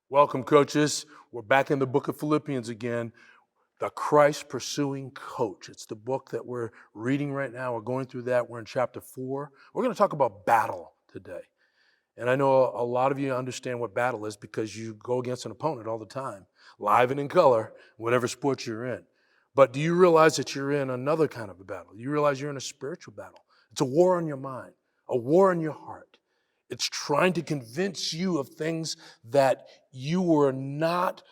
Welcome, coaches. We're back in the book of Philippians again, the Christ Pursuing Coach. It's the book that we're reading right now. We're going through that. We're in chapter 4. We're going to talk about battle today. And I know a lot of you understand what battle is because you go against an opponent all the time, live and in color, whatever sport you're in. But do you realize that you're in another kind of a battle? You realize you're in a spiritual battle. It's a war on your mind, a war in your heart. It's trying to convince you of things that you were not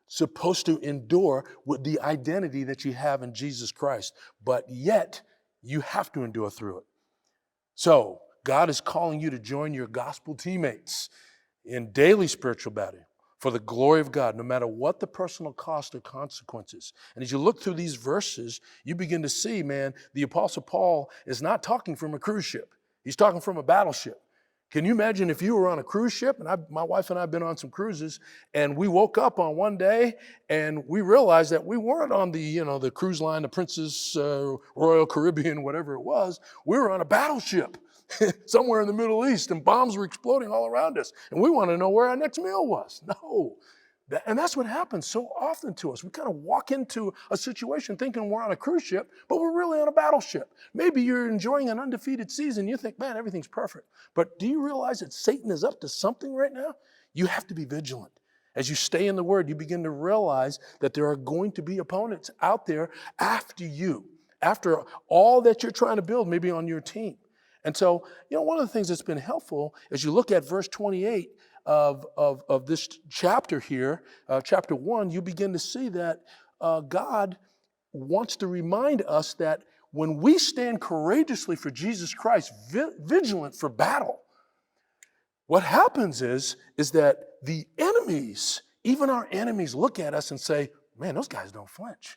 supposed to endure with the identity that you have in Jesus Christ, but yet you have to endure through it. So God is calling you to join your gospel teammates in daily spiritual battle for the glory of God, no matter what the personal cost or consequences. And as you look through these verses, you begin to see, man, the Apostle Paul is not talking from a cruise ship. He's talking from a battleship. Can you imagine if you were on a cruise ship, and my wife and I have been on some cruises, and we woke up on one day and we realized that we weren't on the cruise line, the Princess Royal Caribbean, whatever it was. We were on a battleship somewhere in the Middle East, and bombs were exploding all around us. And we want to know where our next meal was. No. And that's what happens so often to us. We kind of walk into a situation thinking we're on a cruise ship, but we're really on a battleship. Maybe you're enjoying an undefeated season. You think, man, everything's perfect. But do you realize that Satan is up to something right now? You have to be vigilant. As you stay in the Word, you begin to realize that there are going to be opponents out there after you, after all that you're trying to build, maybe on your team. And so, one of the things that's been helpful as you look at verse 28 of this chapter here, chapter 1, you begin to see that God wants to remind us that when we stand courageously for Jesus Christ, vigilant for battle, what happens is that the enemies, even our enemies, look at us and say, man, those guys don't flinch.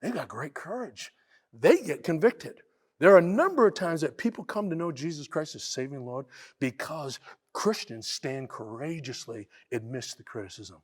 They got great courage. They get convicted. There are a number of times that people come to know Jesus Christ as saving Lord because Christians stand courageously amidst the criticism.